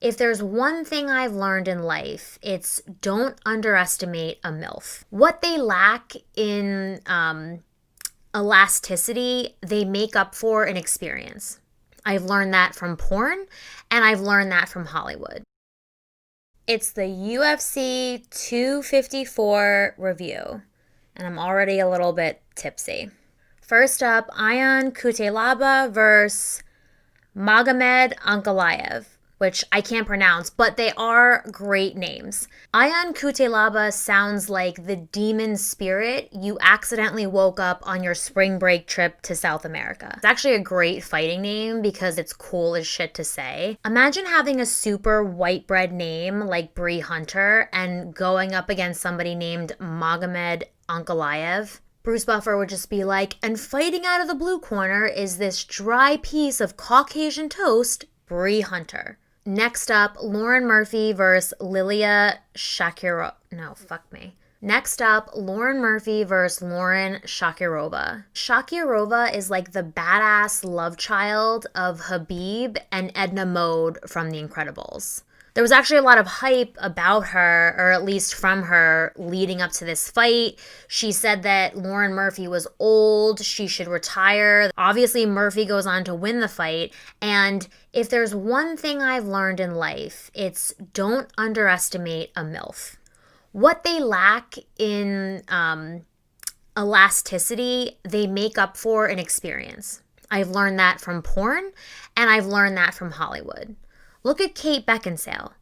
If there's one thing I've learned in life, it's don't underestimate a MILF. What they lack in elasticity, they make up for in experience. I've learned that from porn, and I've learned that from Hollywood. It's the UFC 254 review, and I'm already a little bit tipsy. First up, Ion Kutelaba versus Magomed Ankalaev, which I can't pronounce, but they are great names. Ion Kutelaba sounds like the demon spirit you accidentally woke up on your spring break trip to South America. It's actually a great fighting name because it's cool as shit to say. Imagine having a super white bread name like Bree Hunter and going up against somebody named Magomed Ankalaev. Bruce Buffer would just be like, and fighting out of the blue corner is this dry piece of Caucasian toast, Bree Hunter. Next up, Lauren Murphy versus Lilia Shakirova. No, fuck me. Next up, Lauren Murphy versus Lauren Shakirova. Shakirova is like the badass love child of Habib and Edna Mode from The Incredibles. There was actually a lot of hype about her, or at least from her, leading up to this fight. She said that Lauren Murphy was old, she should retire. Obviously, Murphy goes on to win the fight, and if there's one thing I've learned in life, it's don't underestimate a MILF. What they lack in elasticity, they make up for in experience. I've learned that from porn, and I've learned that from Hollywood. Look at Kate Beckinsale.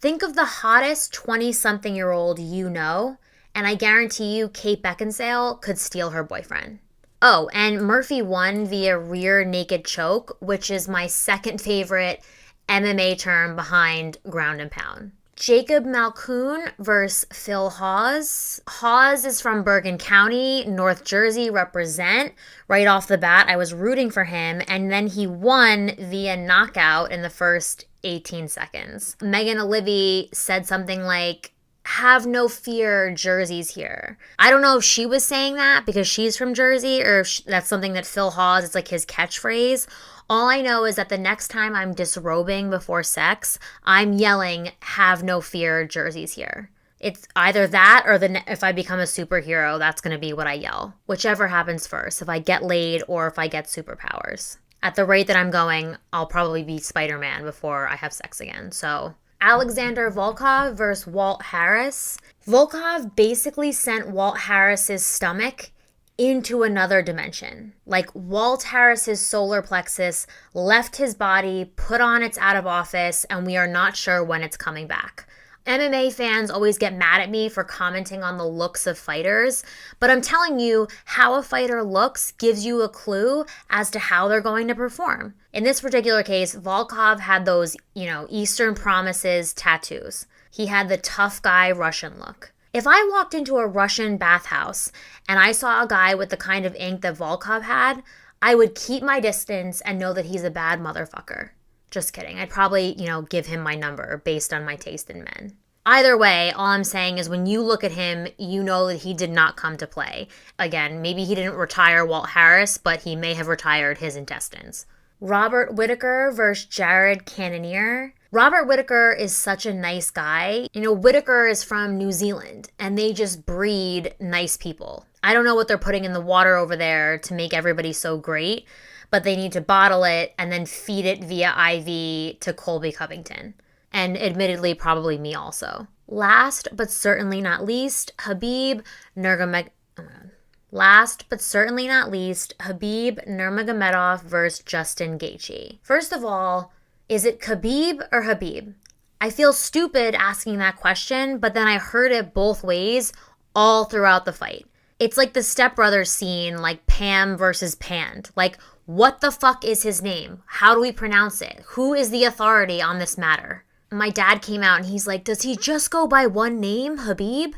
Think of the hottest 20-something-year-old you know, and I guarantee you Kate Beckinsale could steal her boyfriend. Oh, and Murphy won via rear naked choke, which is my second favorite MMA term behind ground and pound. Jacob Malkoun versus Phil Hawes. Hawes is from Bergen County, North Jersey, represent. Right off the bat, I was rooting for him, and then he won via knockout in the first 18 seconds. Megan O'Leary said something like, have no fear, Jersey's here. I don't know if she was saying that because she's from Jersey or if that's something that Phil Hawes, it's like his catchphrase. All I know is that the next time I'm disrobing before sex, I'm yelling, have no fear, Jersey's here. It's either that or if I become a superhero, that's going to be what I yell. Whichever happens first, if I get laid or if I get superpowers. At the rate that I'm going, I'll probably be Spider-Man before I have sex again. So, Alexander Volkov versus Walt Harris. Volkov basically sent Walt Harris's stomach into another dimension. Like Walt Harris's solar plexus left his body, put on its out of office, and we are not sure when it's coming back. MMA fans always get mad at me for commenting on the looks of fighters, but I'm telling you, how a fighter looks gives you a clue as to how they're going to perform. In this particular case, Volkov had those, Eastern Promises tattoos. He had the tough guy Russian look. If I walked into a Russian bathhouse and I saw a guy with the kind of ink that Volkov had, I would keep my distance and know that he's a bad motherfucker. Just kidding. I'd probably, give him my number based on my taste in men. Either way, all I'm saying is when you look at him, you know that he did not come to play. Again, maybe he didn't retire Walt Harris, but he may have retired his intestines. Robert Whittaker versus Jared Cannonier. Robert Whittaker is such a nice guy. Whittaker is from New Zealand, and they just breed nice people. I don't know what they're putting in the water over there to make everybody so great, but they need to bottle it and then feed it via IV to Colby Covington. And admittedly, probably me also. Last but certainly not least, Habib Nurmagomedov versus Justin Gaethje. First of all, is it Khabib or Habib? I feel stupid asking that question, but then I heard it both ways all throughout the fight. It's like the Step Brothers scene, like Pam versus Pand. Like, what the fuck is his name? How do we pronounce it? Who is the authority on this matter? My dad came out and he's like, does he just go by one name, Habib?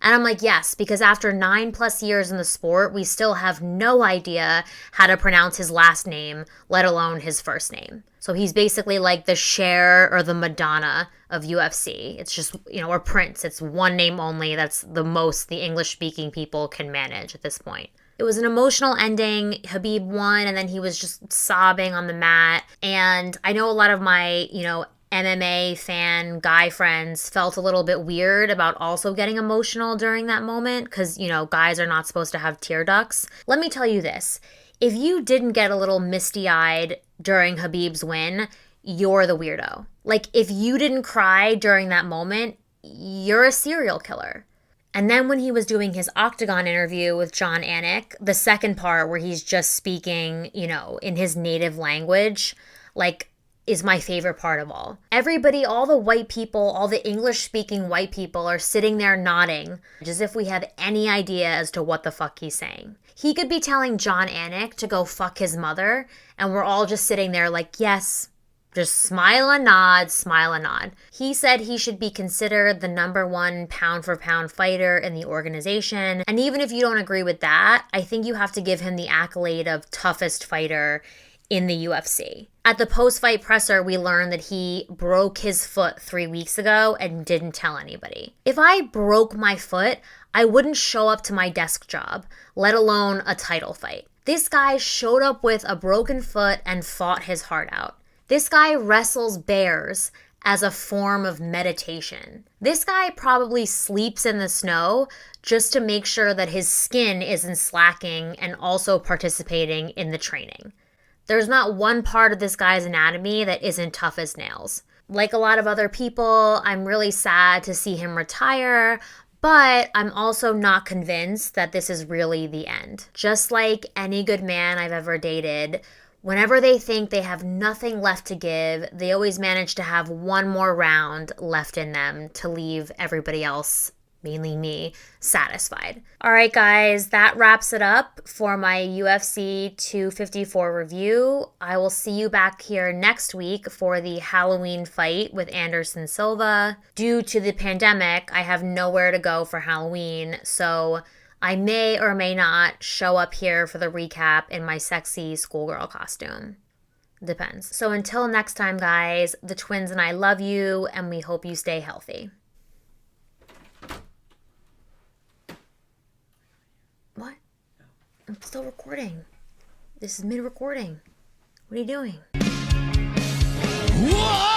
And I'm like, yes, because after 9+ years in the sport, we still have no idea how to pronounce his last name, let alone his first name. So he's basically like the Cher or the Madonna of UFC. It's just, or Prince. It's one name only. That's the most the English-speaking people can manage at this point. It was an emotional ending. Habib won, and then he was just sobbing on the mat. And I know a lot of my, MMA fan guy friends felt a little bit weird about also getting emotional during that moment because, guys are not supposed to have tear ducts. Let me tell you this. If you didn't get a little misty-eyed during Khabib's win, you're the weirdo. Like, if you didn't cry during that moment, you're a serial killer. And then when he was doing his Octagon interview with John Anik, the second part where he's just speaking, in his native language, is my favorite part of all. Everybody, all the white people, all the English-speaking white people are sitting there nodding as if we have any idea as to what the fuck he's saying. He could be telling John Anik to go fuck his mother, and we're all just sitting there like, yes, just smile and nod, smile and nod. He said he should be considered the #1 pound-for-pound fighter in the organization. And even if you don't agree with that, I think you have to give him the accolade of toughest fighter in the UFC. At the post-fight presser, we learned that he broke his foot 3 weeks ago and didn't tell anybody. If I broke my foot, I wouldn't show up to my desk job, let alone a title fight. This guy showed up with a broken foot and fought his heart out. This guy wrestles bears as a form of meditation. This guy probably sleeps in the snow just to make sure that his skin isn't slacking and also participating in the training. There's not one part of this guy's anatomy that isn't tough as nails. Like a lot of other people, I'm really sad to see him retire, but I'm also not convinced that this is really the end. Just like any good man I've ever dated, whenever they think they have nothing left to give, they always manage to have one more round left in them to leave everybody else, mainly me, satisfied. All right, guys, that wraps it up for my UFC 254 review. I will see you back here next week for the Halloween fight with Anderson Silva. Due to the pandemic, I have nowhere to go for Halloween, so I may or may not show up here for the recap in my sexy schoolgirl costume. Depends. So until next time, guys, the twins and I love you, and we hope you stay healthy. What? I'm still recording. This is mid-recording. What are you doing? Whoa!